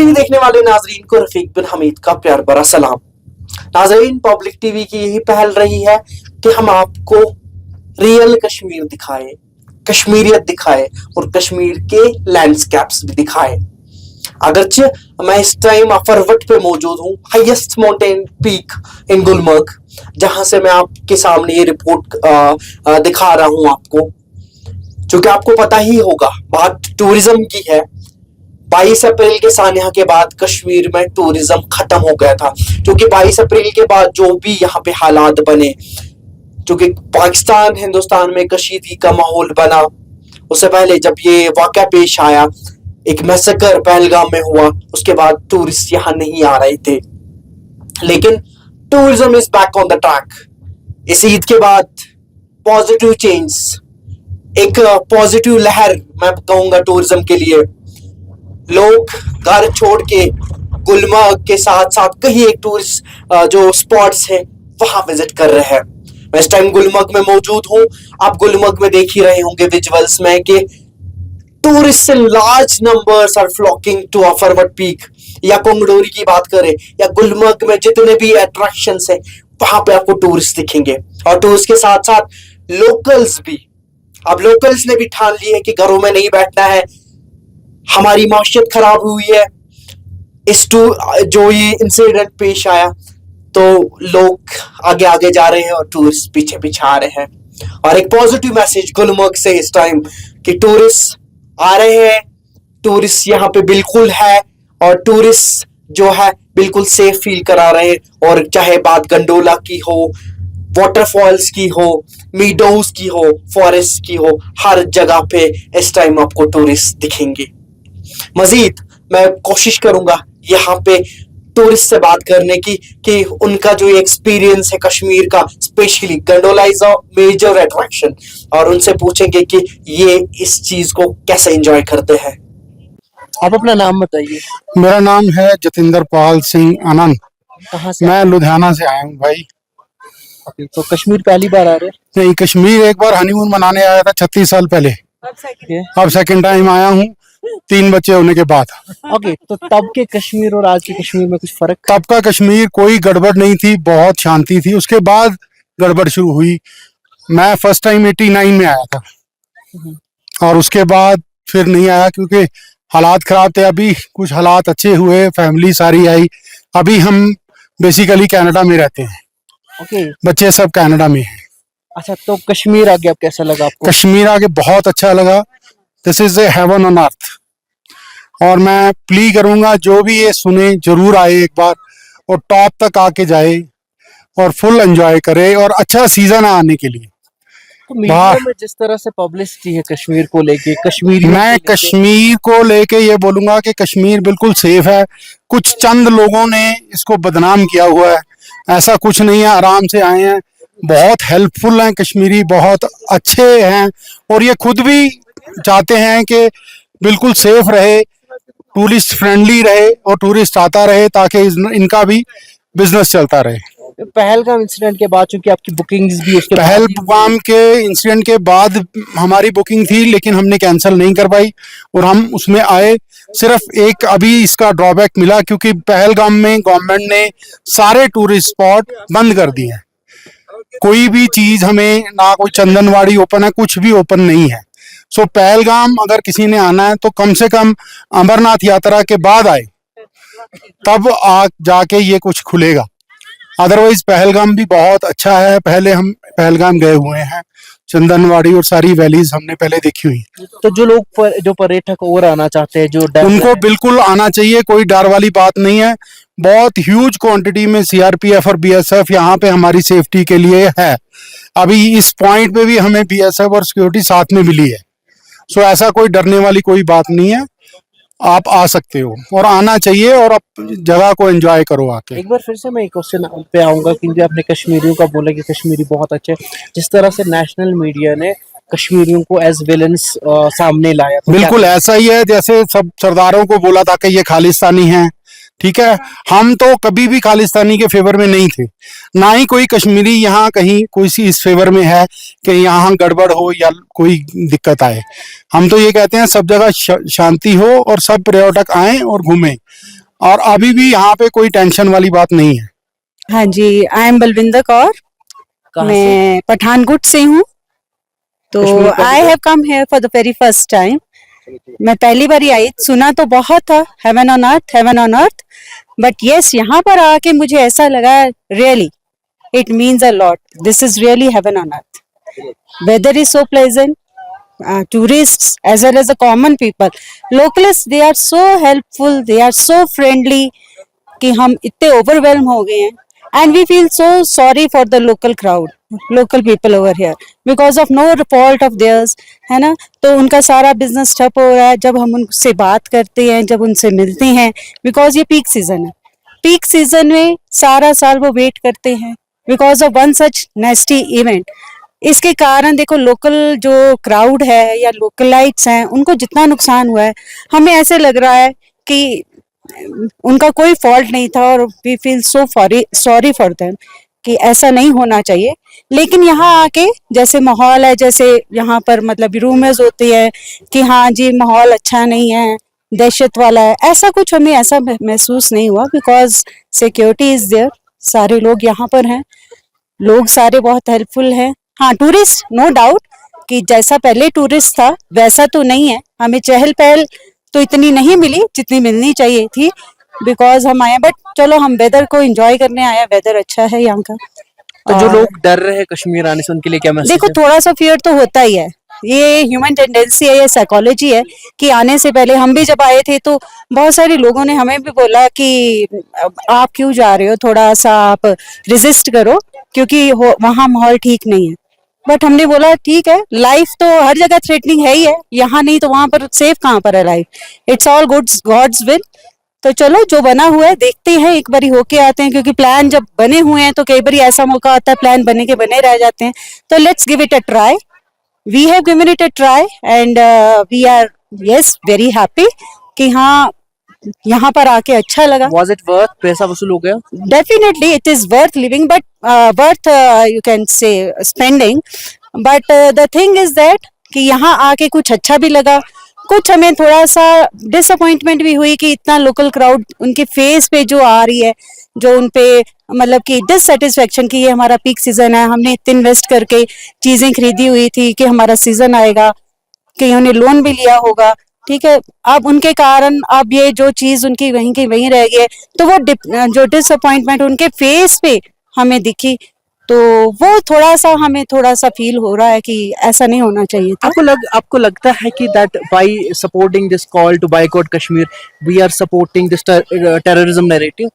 TV देखने वाले नाजरीन को रफीक बिन हमीद का प्यार भरा सलाम। नाजरीन, पब्लिक टीवी की यही पहल रही है कि हम आपको रियल कश्मीर दिखाए, कश्मीरियत दिखाए और कश्मीर के लैंडस्केप्स भी दिखाए। अगरचे मैं इस टाइम अफरवट पे मौजूद हूँ, highest mountain peak in Gulmarg, जहां से मैं आपके सामने ये रिपोर्ट दिखा रहा हूँ आपको, जो कि आपको पता ही होगा बात टूरिज्म की है। 22 अप्रैल के सानिया के बाद कश्मीर में टूरिज्म खत्म हो गया था, क्योंकि 22 अप्रैल के बाद जो भी यहाँ पे हालात बने, क्योंकि पाकिस्तान हिंदुस्तान में कशीदगी का माहौल बना, उससे पहले जब ये वाक़या पेश आया, एक मैसेकर पहलगाम में हुआ, उसके बाद टूरिस्ट यहाँ नहीं आ रहे थे। लेकिन tourism is back on the track. इस ईद के बाद पॉजिटिव चेंज, एक पॉजिटिव लहर मैं कहूंगा टूरिज्म के लिए। लोग घर छोड़ के गुलमर्ग के साथ साथ कई एक टूरिस्ट जो स्पॉट्स हैं वहां विजिट कर रहे हैं। मैं इस टाइम गुलमर्ग में मौजूद हूं। आप गुलमर्ग में देख ही रहे होंगे विजुअल्स में कि tourist in large numbers are flocking to Afarwat peak. या कोंगडोरी की बात करें या गुलमर्ग में जितने भी अट्रैक्शंस हैं वहां पे आपको टूरिस्ट दिखेंगे, और टूरिस्ट के साथ साथ लोकल्स भी। अब लोकल्स ने भी ठान ली है कि घरों में नहीं बैठना है, हमारी माशियत खराब हुई है। जो ये इंसिडेंट पेश आया तो लोग आगे आगे जा रहे हैं और टूरिस्ट पीछे पीछे आ रहे हैं। और एक पॉजिटिव मैसेज गुलमर्ग से इस टाइम कि टूरिस्ट आ रहे हैं, टूरिस्ट यहाँ पे बिल्कुल है, और टूरिस्ट जो है बिल्कुल सेफ फील करा रहे हैं। और चाहे बात गंडोला की हो, वाटरफॉल्स की हो, मीडोज की हो, फॉरेस्ट की हो, हर जगह पे इस टाइम आपको टूरिस्ट दिखेंगे। मजीद मैं कोशिश करूंगा यहाँ पे टूरिस्ट से बात करने की कि उनका जो एक्सपीरियंस है कश्मीर का, specially gondola is a major attraction, और उनसे पूछेंगे कि ये इस चीज को कैसे एंजॉय करते हैं। आप अपना नाम बताइए। मेरा नाम है जतिंदर पाल सिंह आनंद। कहाँ से? मैं लुधियाना से आया हूँ भाई। तो कश्मीर पहली बार आ रहे हैं? नहीं, कश्मीर एक बार हनीमून मनाने आया था 36 साल पहले। अब सेकंड टाइम आया हूँ 3 बच्चे होने के बाद। ओके, तो तब के कश्मीर और आज के कश्मीर में कुछ फर्क? तब का कश्मीर कोई गड़बड़ नहीं थी, बहुत शांति थी। उसके बाद गड़बड़ शुरू हुई। मैं फर्स्ट टाइम 89 में आया था, और उसके बाद फिर नहीं आया क्योंकि हालात खराब थे। अभी कुछ हालात अच्छे हुए, फैमिली सारी आई। अभी हम बेसिकली कनाडा में रहते हैं। ओके, बच्चे सब कनाडा में हैं। अच्छा, तो कश्मीर आके अब कैसा लगा आपको? कश्मीर आके बहुत अच्छा लगा। This is a haven on अर्थ। और मैं प्ली करूंगा जो भी ये सुने जरूर आए एक बार, और टॉप तक आके जाए और फुल एंजॉय करे, और अच्छा सीजन है आने के लिए। तो मीडिया में जिस तरह से पब्लिसिटी है कश्मीर को लेके, मैं कश्मीर को लेके ये बोलूंगा कि कश्मीर बिल्कुल सेफ है। कुछ चंद लोगों ने इसको बदनाम किया हुआ है, ऐसा कुछ नहीं है। आराम से आए हैं, बहुत हेल्पफुल हैं कश्मीरी, बहुत अच्छे हैं, और ये खुद भी चाहते हैं कि बिल्कुल सेफ रहे, टूरिस्ट फ्रेंडली रहे, और टूरिस्ट आता रहे ताकि इनका भी बिजनेस चलता रहे। पहलगाम इंसिडेंट के बाद चूंकि आपकी बुकिंग्स भी उसके पहलगाम के इंसिडेंट के बाद हमारी बुकिंग थी, लेकिन हमने कैंसिल नहीं करवाई और हम उसमें आए। सिर्फ एक अभी इसका ड्रॉबैक मिला क्योंकि पहलगाम में गवर्नमेंट ने सारे टूरिस्ट स्पॉट बंद कर दिए हैं। कोई भी चीज हमें ना, कोई चंदनवाड़ी ओपन है, कुछ भी ओपन नहीं है। सो पहलगाम अगर किसी ने आना है तो कम से कम अमरनाथ यात्रा के बाद आए, तब जाके ये कुछ खुलेगा। अदरवाइज पहलगाम भी बहुत अच्छा है। पहले हम पहलगाम गए हुए हैं, चंदनवाड़ी और सारी वैलीज हमने पहले देखी हुई। तो जो लोग जो पर्यटक और आना चाहते हैं, जो उनको बिल्कुल आना चाहिए, कोई डर वाली बात नहीं है। बहुत ह्यूज क्वांटिटी में सीआरपीएफ और बीएसएफ यहाँ पे हमारी सेफ्टी के लिए है। अभी इस पॉइंट पे भी हमें बीएसएफ और सिक्योरिटी साथ में मिली है। सो ऐसा कोई डरने वाली कोई बात नहीं है। आप आ सकते हो और आना चाहिए, और आप जगह को एंजॉय करो आके। एक बार फिर से मैं एक क्वेश्चन पे आऊंगा, क्योंकि आपने कश्मीरियों का बोला कि कश्मीरी बहुत अच्छे, जिस तरह से नेशनल मीडिया ने कश्मीरियों को एज विलन्स सामने लाया, तो बिल्कुल ऐसा ही है जैसे सब सरदारों को बोला था कि ये खालिस्तानी हैं, ठीक है, हम तो कभी भी खालिस्तानी के फेवर में नहीं थे, ना ही कोई कश्मीरी यहाँ कहीं कोई सी इस फेवर में है कि यहाँ गड़बड़ हो या कोई दिक्कत आए। हम तो ये कहते हैं सब जगह शांति हो और सब पर्यटक आए और घूमें, और अभी भी यहाँ पे कोई टेंशन वाली बात नहीं है। हाँ जी, आई एम बलविंदर कौर, कहाँ से? मैं पठानकोट से हूँ। तो कश्मीर का I have come here for the very first time. मैं पहली बार ही आई, सुना तो बहुत था, heaven on earth, heaven on earth, but yes यहाँ पर आके मुझे ऐसा लगा really it means a lot, this is really heaven on earth. Weather is so pleasant, tourists as well as the common people, localists, they are so helpful, they are so friendly कि हम इतने overwhelm हो गए हैं। And we feel so sorry for the local crowd, local people over here, because of no fault of theirs, है ना। तो उनका सारा बिजनेस ठप हो रहा है। जब हम उनसे बात करते हैं, जब उनसे मिलते हैं, बिकॉज ये पीक सीजन है, पीक सीजन में सारा साल वो वेट करते हैं because of one such नेस्टी event. इसके कारण देखो लोकल जो क्राउड है या लोकलाइट्स हैं, उनको जितना नुकसान हुआ है, हमें ऐसे लग रहा है कि उनका कोई फॉल्ट नहीं था, और we feel so sorry for them कि ऐसा नहीं होना चाहिए। लेकिन यहाँ आके जैसे माहौल है, जैसे यहाँ पर मतलब रूमर्स होती है कि हाँ जी माहौल अच्छा नहीं है, दहशत वाला है, ऐसा कुछ हमें ऐसा महसूस नहीं हुआ, बिकॉज सिक्योरिटी इज देयर, सारे लोग यहाँ पर हैं, लोग सारे बहुत हेल्पफुल हैं। हाँ, टूरिस्ट नो डाउट कि जैसा पहले टूरिस्ट था वैसा तो नहीं है, हमें चहल पहल तो इतनी नहीं मिली जितनी मिलनी चाहिए थी, बिकॉज हम आए, बट चलो हम वेदर को एंजॉय करने आए, वेदर अच्छा है यहाँ का। तो जो लोग डर रहे हैं कश्मीर आने से, उनके लिए क्या मैसेज देखो है? थोड़ा सा फियर तो होता ही है, ये ह्यूमन टेंडेंसी है, ये साइकोलॉजी है कि आने से पहले हम भी जब आए थे तो बहुत सारे लोगों ने हमें भी बोला कि आप क्यों जा रहे हो, थोड़ा सा आप रेजिस्ट करो क्योंकि वहाँ माहौल ठीक नहीं है। बट हमने बोला ठीक है, लाइफ तो हर जगह थ्रेटनिंग है ही है, यहाँ नहीं तो वहां पर सेफ कहाँ पर है life, it's all God's will. तो चलो जो बना हुआ है देखते हैं, एक बारी होके आते हैं, क्योंकि प्लान जब बने हुए हैं तो कई बार ऐसा मौका आता है प्लान बने के बने रह जाते हैं। तो let's give it a try, we have given it a try and we are yes very happy कि हाँ यहाँ पर आके अच्छा लगा। Was it worth? पैसा वसूल हो गया? Definitely it is worth living, but worth you can say spending, but the thing is that कि यहाँ आके कुछ अच्छा भी लगा, कुछ हमें थोड़ा सा डिसअपॉइंटमेंट भी हुई कि इतना लोकल क्राउड उनके फेस पे जो आ रही है, जो उनपे मतलब कि डिससेटिस्फेक्शन कि ये हमारा पीक सीजन है, हमने इतने इन्वेस्ट करके चीजें खरीदी हुई थी कि हमारा सीजन आएगा, कि उन्होंने लोन भी लिया होगा, ठीक है, अब उनके कारण अब ये जो चीज उनकी वहीं की वहीं रह गई है, तो वो जो डिसअपॉइंटमेंट उनके फेस पे हमें दिखी, तो वो थोड़ा सा हमें थोड़ा सा फील हो रहा है कि ऐसा नहीं होना चाहिए था। आपको लगता है कि that by supporting this call to boycott Kashmir, we are supporting this terrorism narrative?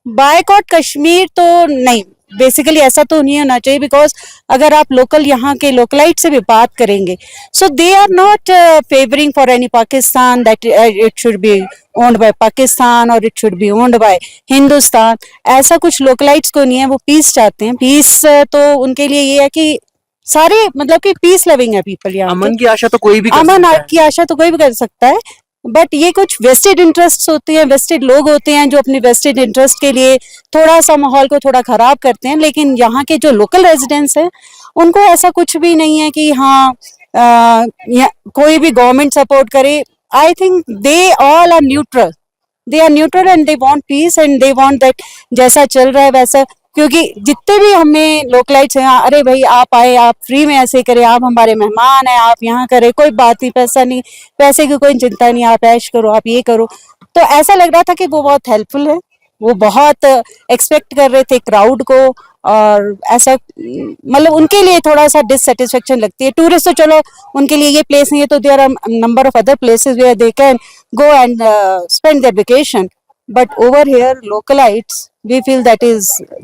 Boycott Kashmir तो नहीं, बेसिकली ऐसा तो नहीं होना चाहिए, बिकॉज अगर आप लोकल यहाँ के लोकलाइट से भी बात करेंगे, so they are not favouring for any Pakistan that it should be owned by Pakistan और it should be owned by Hindustan, ऐसा कुछ लोकलाइट्स को नहीं है। वो पीस चाहते हैं, पीस तो उनके लिए ये है कि सारे मतलब कि पीस लविंग है पीपल यहाँ। अमन की आशा तो कोई भी कर अमन सकता है। की आशा तो कोई भी कर सकता है, बट ये कुछ वेस्टेड इंटरेस्ट होते हैं, वेस्टेड लोग होते हैं जो अपने वेस्टेड इंटरेस्ट के लिए थोड़ा सा माहौल को थोड़ा खराब करते हैं। लेकिन यहाँ के जो लोकल रेजिडेंट्स हैं उनको ऐसा कुछ भी नहीं है कि हाँ कोई भी गवर्नमेंट सपोर्ट करे। I think they all are neutral, they are neutral and they want peace and they want that जैसा चल रहा है वैसा, क्योंकि जितने भी हमें लोकलाइट्स हैं, अरे भाई आप आए, आप फ्री में ऐसे करें, आप हमारे मेहमान हैं, आप यहाँ करें, कोई बात नहीं, पैसा नहीं, पैसे की कोई चिंता नहीं, आप ऐश करो, आप ये करो। तो ऐसा लग रहा था कि वो बहुत हेल्पफुल है, वो बहुत एक्सपेक्ट कर रहे थे क्राउड को, और ऐसा मतलब उनके लिए थोड़ा सा डिससेटिस्फेक्शन लगती है। टूरिस्ट तो चलो उनके लिए ये प्लेस नहीं है, तो there are number of other places where they can go and spend their vacation, but over here localites we feel that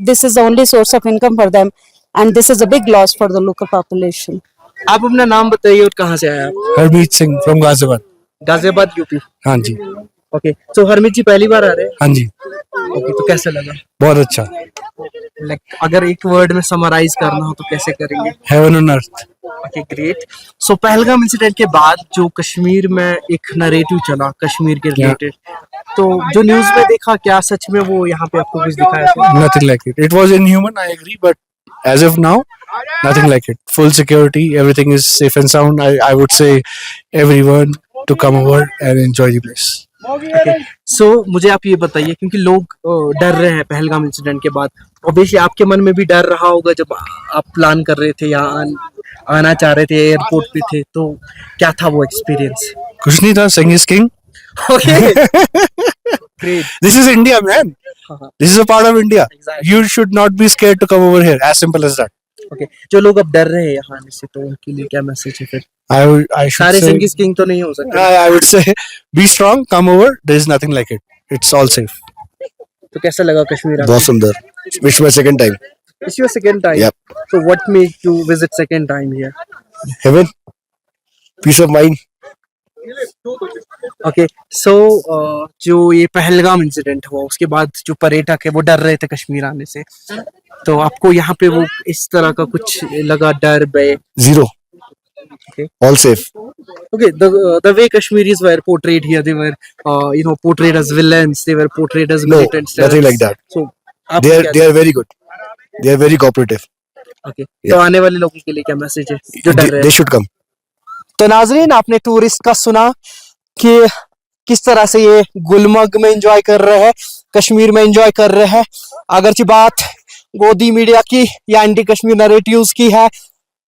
this is the only source of income for them, and this is a big loss for the local population. आप अपना नाम बताइए और कहाँ से आए आप? Harmeet Singh from Ghaziabad. Ghaziabad UP. हाँ जी। ओके, तो हरमीत जी पहली बार आ रहे हैं? हाँ जी, ओके, तो कैसा लगा? बहुत अच्छा। अगर एक वर्ड में समराइज करना हो तो कैसे करेंगे? Haven on earth. Okay, great. So Pahalgam incident के बाद जो कश्मीर में एक नरेटिव चला कश्मीर के रिलेटेड, तो जो न्यूज में देखा, क्या सच में वो यहाँ पे आपको कुछ दिखाया था? Nothing like it. It was inhuman, I agree, but as of now, nothing like it. Full security, everything is safe and sound. I would say everyone to come over and enjoy the place. सो मुझे आप ये बताइए, क्योंकि लोग डर रहे हैं Pahalgam incident के बाद, ऑब्वियसली आपके मन में भी डर रहा होगा जब आप प्लान कर रहे थे या आना चाह रहे थे, एयरपोर्ट पे थे, तो क्या था वो एक्सपीरियंस? कुछ नहीं था, Singh is king. Okay, great. This is India, man. This is a part of India. Exactly. You should not be scared to come over here. As simple as that. Okay, जो लोग अब डर रहे हैं यहाँ आने से, तो उनके लिए क्या मैसेज है फिर? I should सारे say, सिंगिस किंग तो नहीं हो सकते, I would say, be strong, come over. There is nothing like it. It's all safe. तो कैसा लगा कश्मीर? बहुत सुंदर. Which my second time. It's your second time. Yep. So what made you visit second time here? Heaven. Peace of mind. Okay, so जो ये Pahalgam incident हुआ उसके बाद जो पर्यटक है वो डर रहे थे कश्मीर आने से, तो आपको यहाँ पे वो इस तरह का कुछ लगा, डर भय? Zero. Okay. All safe. Okay, the way Kashmiris were portrayed here, they were portrayed as villains, they were portrayed as No, militants, nothing like terrorists. that. So They are very good. They are very cooperative. okay. Yeah. तो आने वाले लोगों के लिए क्या message है जो डर रहे They हैं? should come. तो नाजरीन, आपने टूरिस्ट का सुना कि किस तरह से ये गुलमर्ग में एंजॉय कर रहे हैं, कश्मीर में एंजॉय कर रहे हैं। अगरचे बात गोदी मीडिया की या एंटी कश्मीर नैरेटिव्स की है,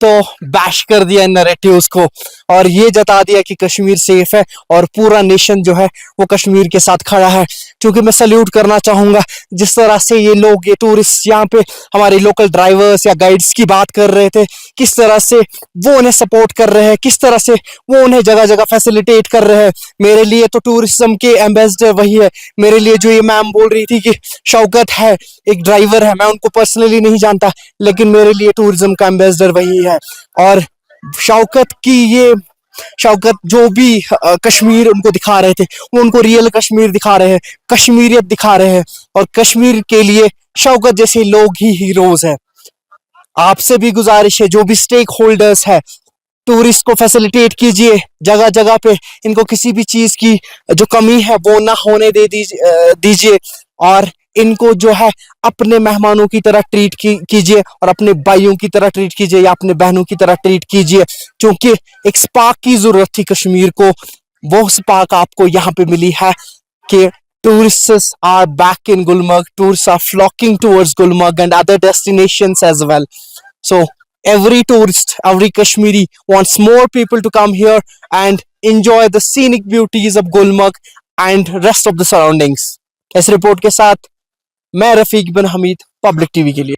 तो बैश कर दिया इन नैरेटिव्स को और ये जता दिया कि कश्मीर सेफ है और पूरा नेशन जो है वो कश्मीर के साथ खड़ा है। क्योंकि मैं सल्यूट करना चाहूंगा जिस तरह से ये लोग, ये टूरिस्ट यहाँ पे हमारे लोकल ड्राइवर्स या गाइड्स की बात कर रहे थे, किस तरह से वो उन्हें सपोर्ट कर रहे हैं, किस तरह से वो उन्हें जगह जगह फैसिलिटेट कर रहे हैं। मेरे लिए तो टूरिज्म के एम्बेसडर वही है। मेरे लिए जो ये मैम बोल रही थी कि शौकत है एक ड्राइवर है, मैं उनको पर्सनली नहीं जानता, लेकिन मेरे लिए टूरिज्म का एम्बेसडर वही है। और शौकत जो भी कश्मीर उनको दिखा रहे थे, वो उनको रियल कश्मीर दिखा रहे हैं, कश्मीरियत दिखा रहे हैं, और कश्मीर के लिए शौकत जैसे लोग ही हीरोज हैं। आपसे भी गुजारिश है, जो भी स्टेक होल्डर्स है, टूरिस्ट को फैसिलिटेट कीजिए जगह जगह पे, इनको किसी भी चीज की जो कमी है वो ना होने दीजिए और इनको जो है अपने मेहमानों की तरह ट्रीट कीजिए और अपने भाइयों की तरह ट्रीट कीजिए या अपने बहनों की तरह ट्रीट कीजिए। क्योंकि एक स्पार्क की जरूरत थी कश्मीर को, वो स्पार्क आपको यहाँ पे मिली है कि tourists are back in Gulmarg, tourists are flocking towards Gulmarg and other destinations as well. So every tourist, every Kashmiri wants more people to come here and enjoy the scenic beauties of Gulmarg and rest of the surroundings. इस report के साथ मैं रफीक बिन Hamid, public TV के लिए।